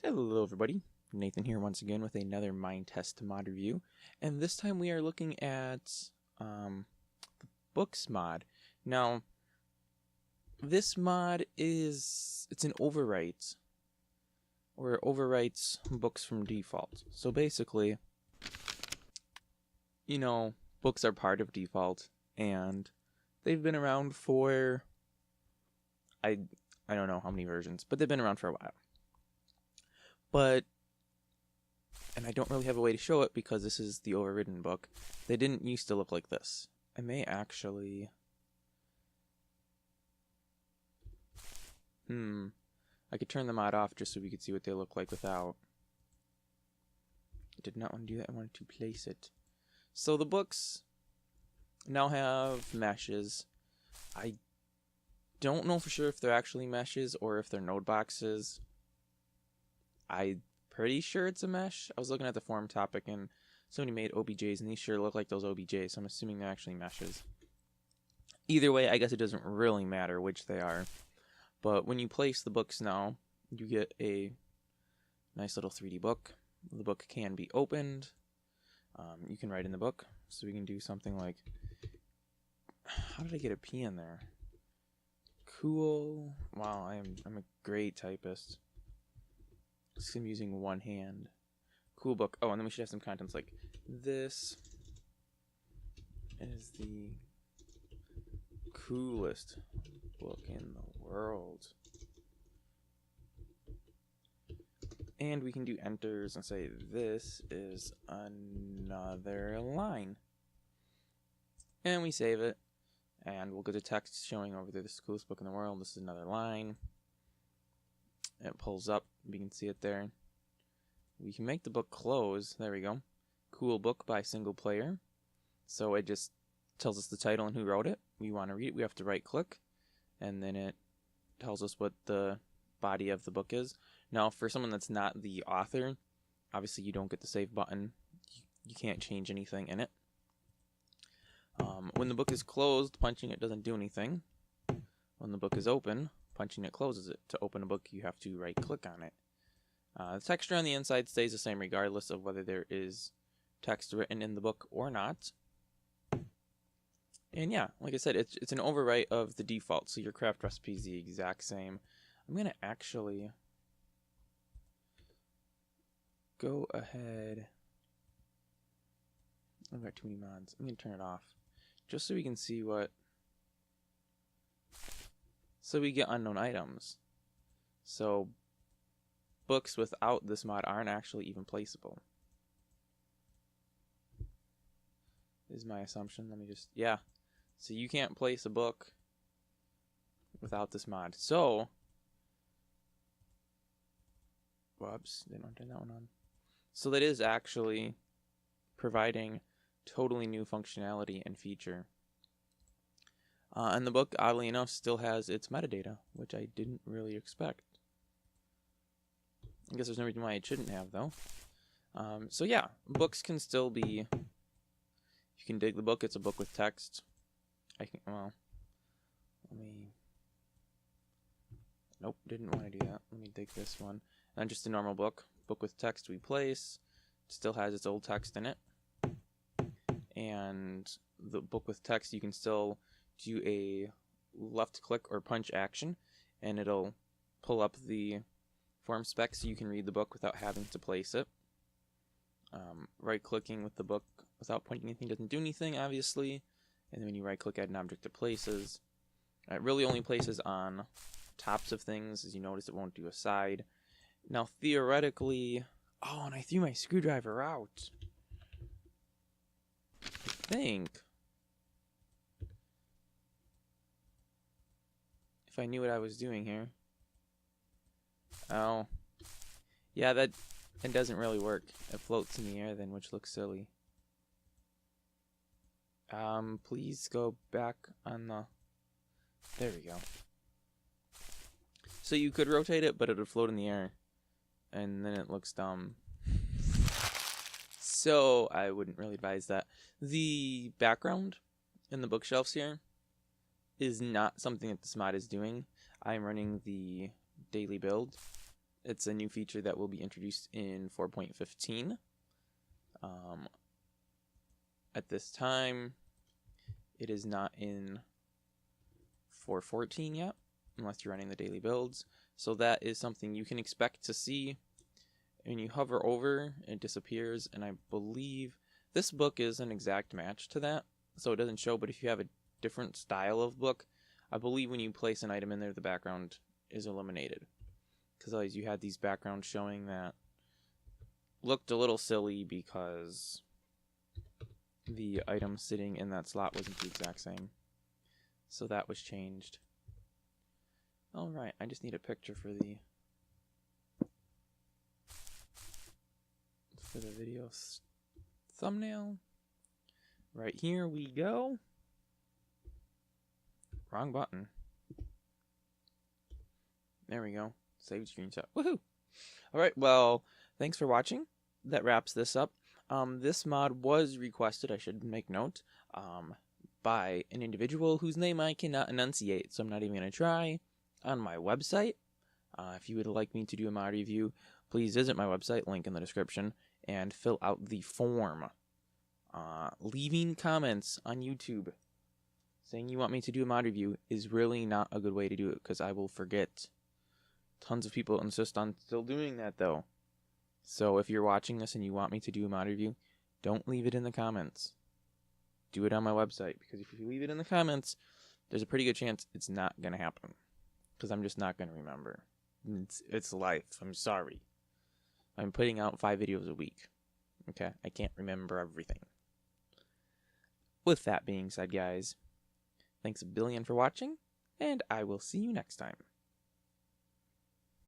Hello everybody, Nathan here once again with another Minetest mod review, and this time we are looking at the books mod. Now, this mod it's an overwrite, or it overwrites books from default. So basically, books are part of default, and they've been around for, I don't know how many versions, but they've been around for a while. And I don't really have a way to show it because this is the overridden book. They didn't used to look like this. I may actually... I could turn the mod off just so we could see what they look like without. I did not want to do that. I wanted to place it. So the books now have meshes. I don't know for sure if they're actually meshes or if they're node boxes. I'm pretty sure it's a mesh. I was looking at the forum topic and somebody made OBJs and these sure look like those OBJs, so I'm assuming they're actually meshes. Either way, I guess it doesn't really matter which they are. But when you place the books now, you get a nice little 3D book. The book can be opened. You can write in the book. So we can do something like, how did I get a P in there? Cool. Wow, I'm a great typist. I'm using one hand. Cool book. Oh, and then we should have some contents like this is the coolest book in the world. And we can do enters and say this is another line. And we save it. And we'll go to text showing over there, this is the coolest book in the world. This is another line. It pulls up. We can see it there. We can make the book close. There we go. Cool book by single player. So it just tells us the title and who wrote it. We want to read it. We have to right click. And then it tells us what the body of the book is. Now, for someone that's not the author, obviously you don't get the save button. You can't change anything in it. When the book is closed, punching it doesn't do anything. When the book is open, punching it closes it. To open a book, you have to right click on it. The texture on the inside stays the same regardless of whether there is text written in the book or not. And yeah, like I said, it's an overwrite of the default, so your craft recipe is the exact same. I'm going to actually go ahead. I've got too many mods. I'm going to turn it off just so we can see what... So we get unknown items. So books without this mod aren't actually even placeable. Is my assumption. Let me just... Yeah. So you can't place a book without this mod. So... Whoops. Didn't want to turn that one on. So that is actually providing totally new functionality and feature. And the book, oddly enough, still has its metadata, which I didn't really expect. I guess there's no reason why it shouldn't have, though. So yeah, books can still be... If you can dig the book, it's a book with text. Well, let me... Nope, didn't want to do that. Let me dig this one. And just a normal book. Book with text we place. It still has its old text in it. And the book with text, you can still do a left click or punch action, and it'll pull up the form spec so you can read the book without having to place it. Right clicking with the book without pointing anything doesn't do anything, obviously. And then when you right click, add an object to places. It really only places on tops of things. As you notice, it won't do a side. Now theoretically... Oh, and I threw my screwdriver out. I think if I knew what I was doing here. Oh. Yeah, it doesn't really work. It floats in the air then, which looks silly. Please go back on the... There we go. So you could rotate it, but it would float in the air. And then it looks dumb. So I wouldn't really advise that. The background in the bookshelves here is not something that this mod is doing. I'm running the daily build, It's a new feature that will be introduced in 4.15. At this time, it is not in 4.14 yet, unless you're running the daily builds. So that is something you can expect to see. When you hover over, it disappears, and I believe this book is an exact match to that, so it doesn't show, but if you have a different style of book, I believe when you place an item in there, the background is eliminated. Because otherwise you had these backgrounds showing that looked a little silly because the item sitting in that slot wasn't the exact same. So that was changed. Alright, I just need a picture for the video thumbnail. Right here we go. Wrong button. There we go. Save screenshot. Woohoo! Alright, well, thanks for watching. That wraps this up. This mod was requested, I should make note, by an individual whose name I cannot enunciate, so I'm not even going to try, on my website. If you would like me to do a mod review, please visit my website, link in the description, and fill out the form. Leaving comments on YouTube saying you want me to do a mod review is really not a good way to do it, because I will forget. Tons of people insist on still doing that, though. So if you're watching this and you want me to do a mod review, don't leave it in the comments. Do it on my website, because if you leave it in the comments, there's a pretty good chance it's not going to happen. Because I'm just not going to remember. It's life. I'm sorry. I'm putting out 5 videos a week. Okay? I can't remember everything. With that being said, guys, thanks a billion for watching, and I will see you next time.